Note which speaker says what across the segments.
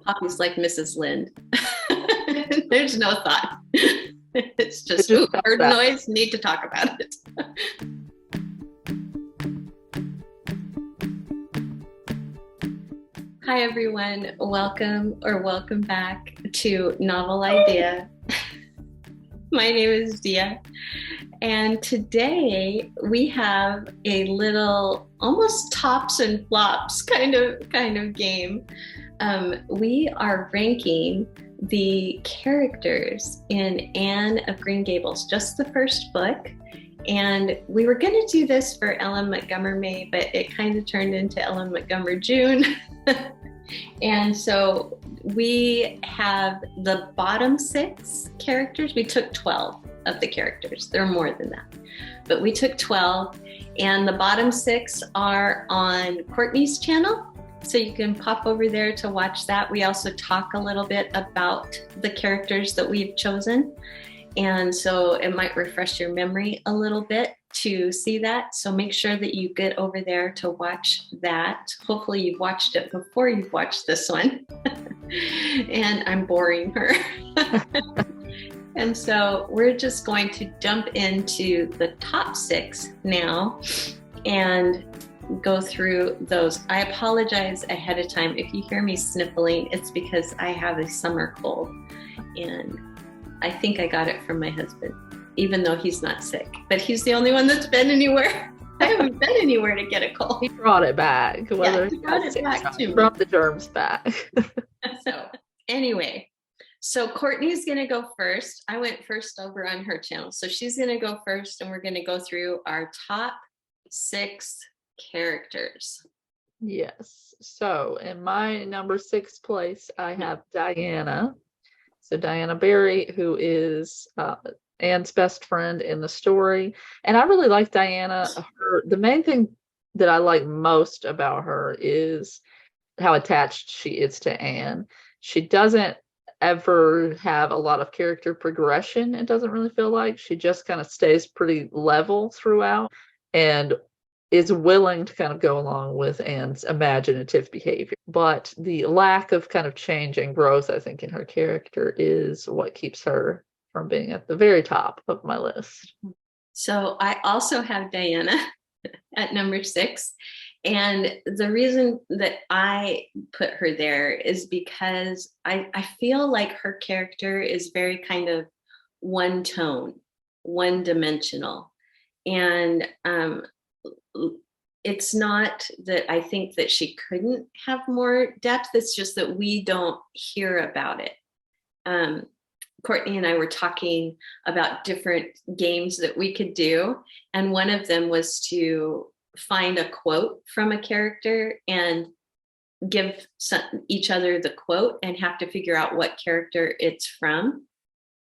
Speaker 1: Poppy's like Mrs. Lind. There's no thought. It's
Speaker 2: It
Speaker 1: just,
Speaker 2: just
Speaker 1: ooh,
Speaker 2: comes
Speaker 1: bird
Speaker 2: out.
Speaker 1: noise, need to talk about it. Hi, everyone. Welcome back to Novel Idea. My name is Dia, and today we have a little almost tops and flops kind of game. We are ranking the characters in Anne of Green Gables, just the first book. And we were going to do this for Ellen Montgomery, but it kind of turned into Ellen Montgomery June. And so we have the bottom 6 characters. We took 12 of the characters. There are more than that, but we took 12. And the bottom 6 are on Courtney's channel. So you can pop over there to watch that. We also talk a little bit about the characters that we've chosen. And so it might refresh your memory a little bit to see that. So make sure that you get over there to watch that. Hopefully you've watched it before you've watched this one. And I'm boring her. And so we're just going to jump into the top 6 now and go through those. I apologize ahead of time. If you hear me sniffling, it's because I have a summer cold. And I think I got it from my husband, even though he's not sick. But he's the only one that's been anywhere. I haven't been anywhere to get a cold.
Speaker 2: He brought it back.
Speaker 1: Yeah, he brought it back to me.
Speaker 2: Brought the germs back.
Speaker 1: So anyway, so Courtney's going to go first. I went first over on her channel. So she's going to go first, and we're going to go through our top 6 characters.
Speaker 2: Yes. So in my number 6 place, I have Diana. So Diana Barry, who is Anne's best friend in the story. And I really like Diana. The main thing that I like most about her is how attached she is to Anne. She doesn't ever have a lot of character progression. It doesn't really feel like. She just kind of stays pretty level throughout and is willing to kind of go along with Anne's imaginative behavior. But the lack of kind of change and growth, I think, in her character is what keeps her from being at the very top of my list.
Speaker 1: So I also have Diana at number 6. And the reason that I put her there is because I feel like her character is very kind of one tone, one dimensional. And it's not that I think that she couldn't have more depth. It's just that we don't hear about it. Courtney and I were talking about different games that we could do. And one of them was to find a quote from a character and give each other the quote and have to figure out what character it's from.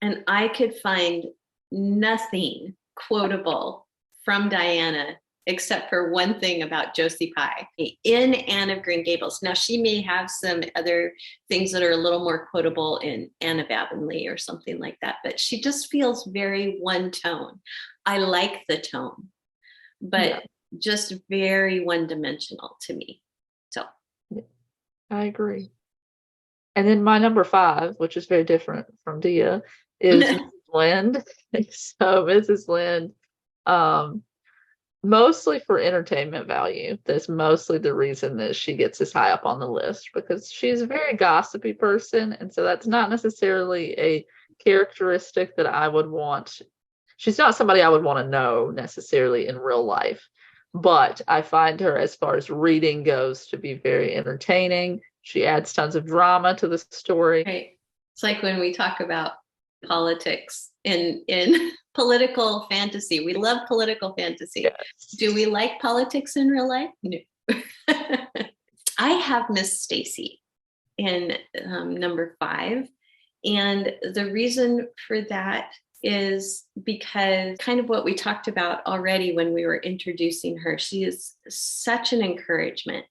Speaker 1: And I could find nothing quotable from Diana except for one thing about Josie Pye in Anne of Green Gables. Now, she may have some other things that are a little more quotable in Anne of Avonlea or something like that, but she just feels very one tone. I like the tone, but just very one-dimensional to me. So
Speaker 2: I agree. And then my number 5, which is very different from Dia, is Mrs. Lind. So Mrs. Lind, mostly for entertainment value. That's mostly the reason that she gets as high up on the list, because she's a very gossipy person. And so that's not necessarily a characteristic that I would want. She's not somebody I would want to know necessarily in real life. But I find her, as far as reading goes, to be very entertaining. She adds tons of drama to the story.
Speaker 1: Right. It's like when we talk about politics in political fantasy. We love political fantasy.
Speaker 2: Yes.
Speaker 1: Do we like politics in real life? No. I have Miss Stacy in number 5. And the reason for that is because kind of what we talked about already when we were introducing her. She is such an encouragement.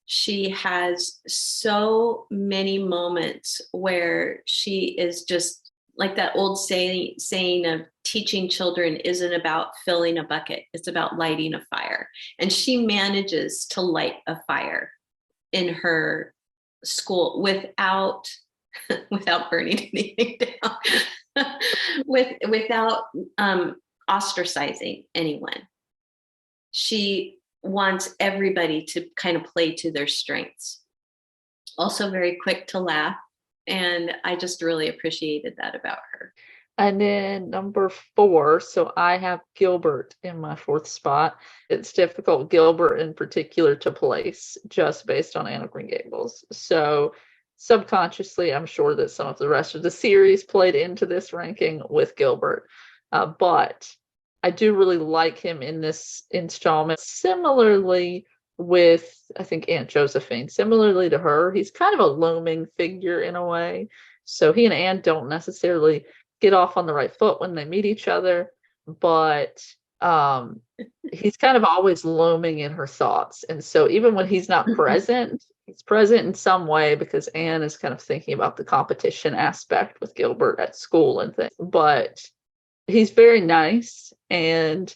Speaker 1: She has so many moments where she is just like that old saying of teaching children isn't about filling a bucket, it's about lighting a fire. And she manages to light a fire in her school without burning anything down, without ostracizing anyone. She wants everybody to kind of play to their strengths. Also very quick to laugh. And I just really appreciated that about her.
Speaker 2: And then number 4, so I have Gilbert in my 4th spot. It's difficult, Gilbert in particular, to place just based on Anne of Green Gables. So subconsciously, I'm sure that some of the rest of the series played into this ranking with Gilbert. But I do really like him in this installment. Similarly with, I think, Aunt Josephine, similarly to her, he's kind of a looming figure in a way. So he and Anne don't necessarily get off on the right foot when they meet each other, but he's kind of always looming in her thoughts. And so even when he's not present, he's present in some way, because Anne is kind of thinking about the competition aspect with Gilbert at school and things. But he's very nice and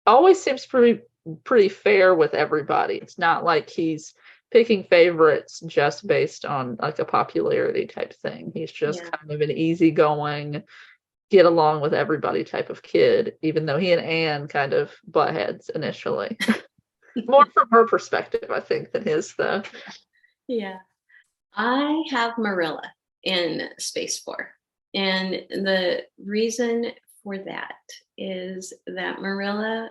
Speaker 2: always seems pretty fair with everybody. It's not like he's picking favorites just based on like a popularity type thing. He's just kind of an easygoing, get along with everybody type of kid, even though he and Anne kind of butt heads initially. More from her perspective, I think, than his, though.
Speaker 1: Yeah. I have Marilla in Space 4. And the reason for that is that Marilla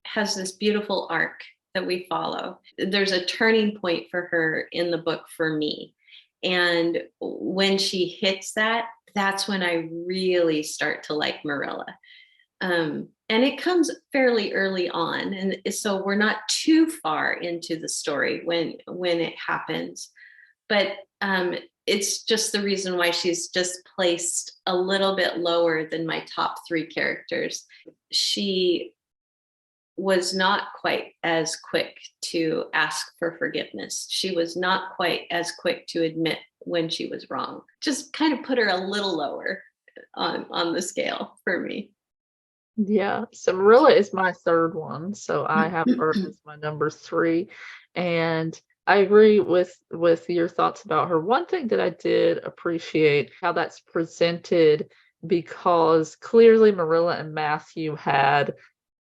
Speaker 1: has this beautiful arc that we follow. There's a turning point for her in the book for me. And when she hits that, that's when I really start to like Marilla. And it comes fairly early on. And so we're not too far into the story when it happens. But it's just the reason why she's just placed a little bit lower than my top 3 characters. She was not quite as quick to ask for forgiveness. She was not quite as quick to admit when she was wrong. Just kind of put her a little lower on the scale for me.
Speaker 2: Yeah, so Marilla is my 3rd one. So I have her as my number 3. And I agree with your thoughts about her. One thing that I did appreciate how that's presented, because clearly Marilla and Matthew had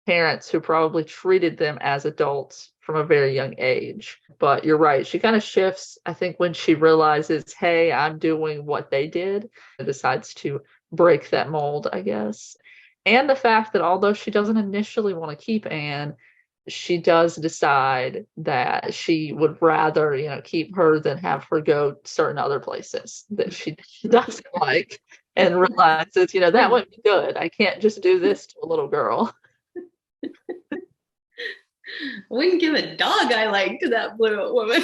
Speaker 2: parents who probably treated them as adults from a very young age. But you're right, she kind of shifts, I think, when she realizes, hey, I'm doing what they did, and decides to break that mold, I guess. And the fact that although she doesn't initially want to keep Anne, she does decide that she would rather, keep her than have her go certain other places that she doesn't like, and realizes, that wouldn't be good. I can't just do this to a little girl.
Speaker 1: Wouldn't give a dog I like to that blue woman.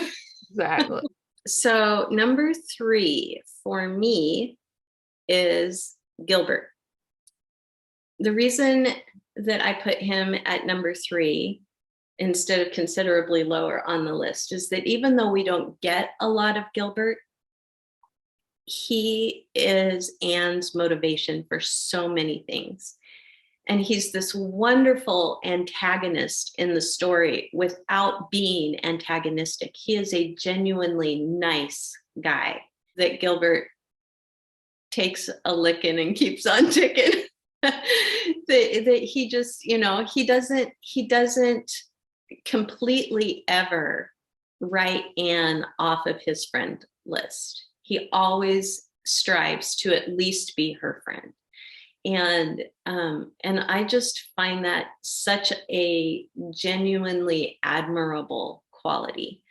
Speaker 2: Exactly.
Speaker 1: So number 3 for me is Gilbert. The reason that I put him at number 3 instead of considerably lower on the list is that even though we don't get a lot of Gilbert, he is Anne's motivation for so many things. And he's this wonderful antagonist in the story without being antagonistic. He is a genuinely nice guy that Gilbert takes a licking and keeps on ticking. that he just, he doesn't completely ever write Anne off of his friend list. He always strives to at least be her friend. And I just find that such a genuinely admirable quality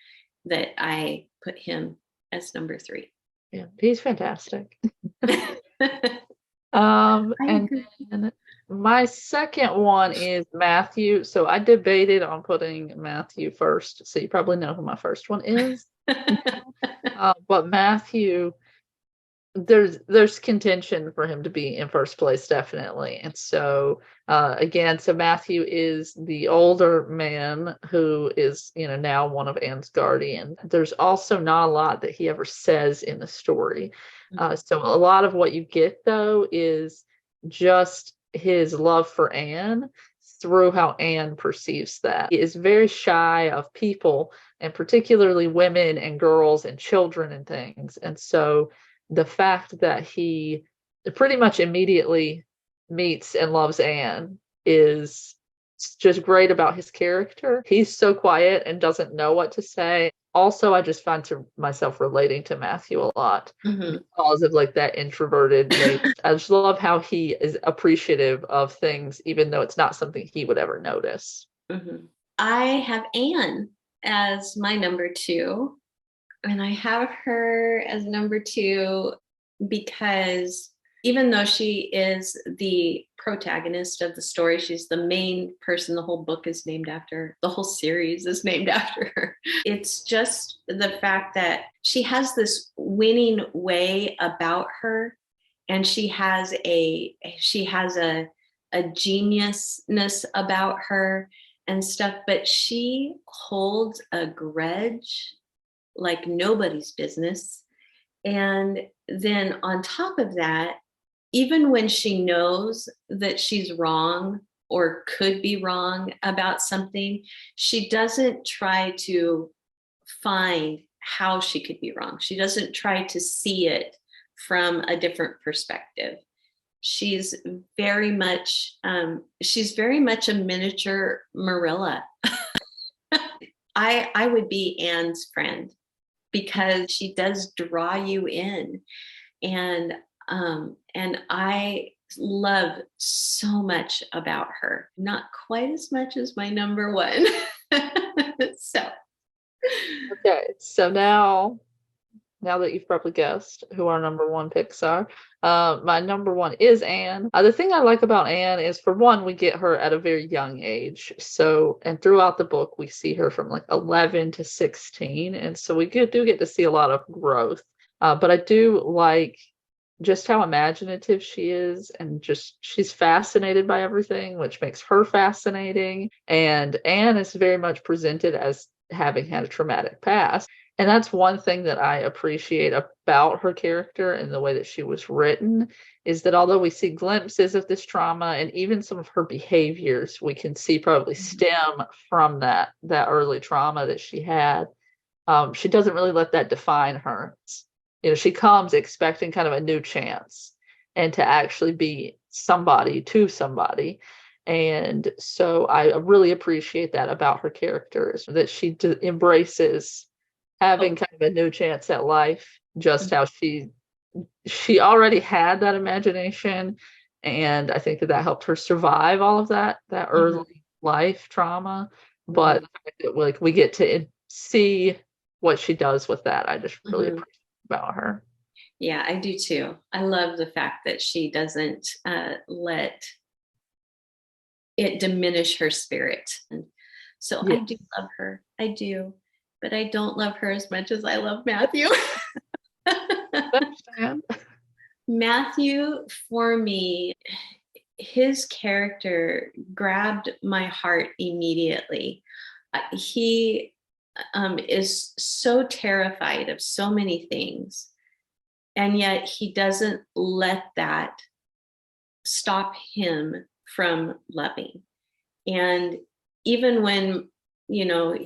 Speaker 1: that I put him as number 3.
Speaker 2: Yeah, he's fantastic. And then my second one is Matthew. So I debated on putting Matthew first. So you probably know who my first one is. But Matthew, there's contention for him to be in first place, definitely. And so so Matthew is the older man who is now one of Anne's guardian. There's also not a lot that he ever says in the story. So a lot of what you get, though, is just his love for Anne through how Anne perceives that. He is very shy of people, and particularly women and girls and children and things. And so the fact that he pretty much immediately meets and loves Anne is just great about his character. He's so quiet and doesn't know what to say. Also, I just find myself relating to Matthew a lot because of like that introverted nature. I just love how he is appreciative of things, even though it's not something he would ever notice.
Speaker 1: I have Anne as my number 2, and I have her as number 2 because even though she is the protagonist of the story, she's the main person the whole book is named after, the whole series is named after her. It's just the fact that she has this winning way about her, and she has a geniusness about her and stuff, but she holds a grudge like nobody's business. And then on top of that, even when she knows that she's wrong or could be wrong about something, she doesn't try to find how she could be wrong. She doesn't try to see it from a different perspective. She's very much a miniature Marilla. I would be Anne's friend because she does draw you in, and I love so much about her. Not quite as much as my number 1. So
Speaker 2: okay, so now that you've probably guessed who our number 1 picks are, my number 1 is Anne. The thing I like about Anne is, for one, we get her at a very young age. So, and throughout the book, we see her from like 11 to 16. And so we do get to see a lot of growth. But I do like just how imaginative she is, and just she's fascinated by everything, which makes her fascinating. And Anne is very much presented as having had a traumatic past. And that's one thing that I appreciate about her character and the way that she was written, is that although we see glimpses of this trauma and even some of her behaviors, we can see probably stem from that early trauma that she had. She doesn't really let that define her. She comes expecting kind of a new chance and to actually be somebody to somebody. And so I really appreciate that about her character, is that she embraces having kind of a new chance at life, just how she already had that imagination. And I think that helped her survive all of that early life trauma. But like, we get to see what she does with that. I just really appreciate about her.
Speaker 1: Yeah, I do too. I love the fact that she doesn't let it diminish her spirit. And so I do love her. I do. But I don't love her as much as I love Matthew. Matthew, for me, his character grabbed my heart immediately. He is so terrified of so many things, and yet he doesn't let that stop him from loving. And even when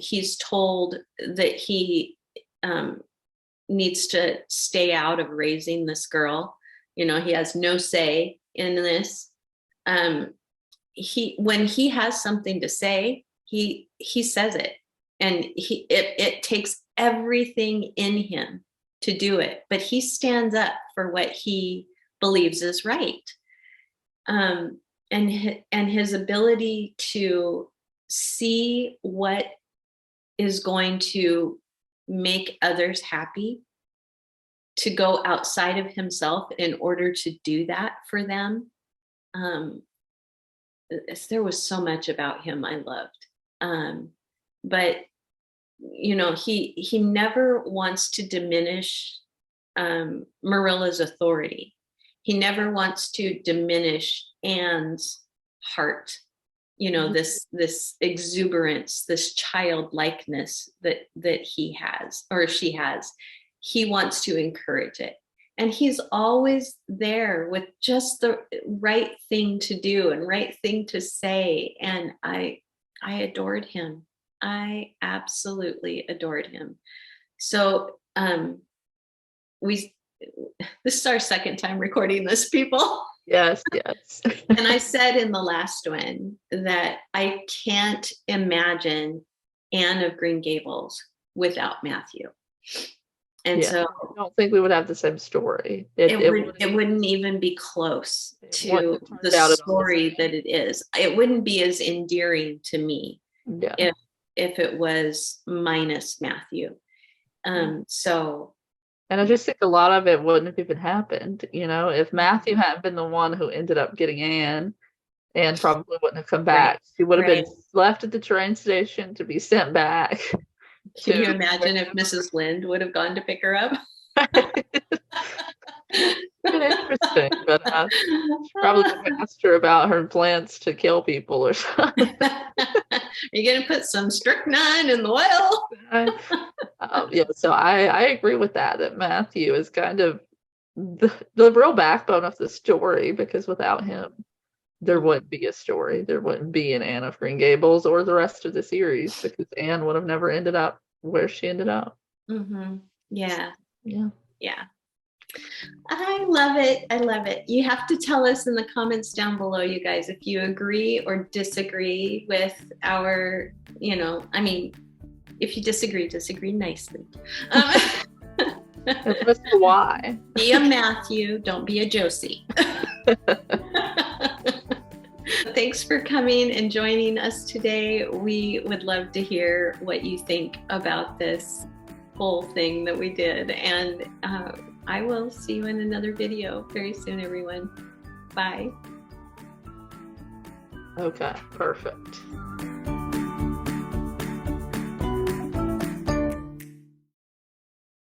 Speaker 1: he's told that he needs to stay out of raising this girl, he has no say in this. When he has something to say, he says it, and it takes everything in him to do it, but he stands up for what he believes is right. And his ability to see what is going to make others happy, to go outside of himself in order to do that for them. There was so much about him I loved. But he never wants to diminish Marilla's authority. He never wants to diminish Anne's heart, this exuberance, this childlikeness that he has, or she has. He wants to encourage it, and he's always there with just the right thing to do and right thing to say. And I adored him. I absolutely adored him. So we this is our second time recording this, people.
Speaker 2: Yes, yes.
Speaker 1: And I said in the last one that I can't imagine Anne of Green Gables without Matthew. And
Speaker 2: Yeah,
Speaker 1: so
Speaker 2: I don't think we would have the same story.
Speaker 1: it wouldn't even be close to the story that it is. It wouldn't be as endearing to me if it was minus Matthew. So,
Speaker 2: and I just think a lot of it wouldn't have even happened, if Matthew hadn't been the one who ended up getting Anne probably wouldn't have come back. She would have been left at the train station to be sent back.
Speaker 1: Can you imagine if Mrs. Lind would have gone to pick her up?
Speaker 2: Interesting, but probably asked her about her plans to kill people or something.
Speaker 1: Are you going to put some strychnine in the well?
Speaker 2: So I agree with that Matthew is kind of the real backbone of the story, because without him, there wouldn't be a story. There wouldn't be an Anne of Green Gables or the rest of the series, because Anne would have never ended up where she ended up.
Speaker 1: Mm-hmm. Yeah.
Speaker 2: Yeah.
Speaker 1: I love it. I love it. You have to tell us in the comments down below, you guys, if you agree or disagree with our, if you disagree nicely.
Speaker 2: That's why.
Speaker 1: Be a Matthew, don't be a Josie. Thanks for coming and joining us today. We would love to hear what you think about this whole thing that we did. And I will see you in another video very soon, everyone. Bye.
Speaker 2: Okay, perfect.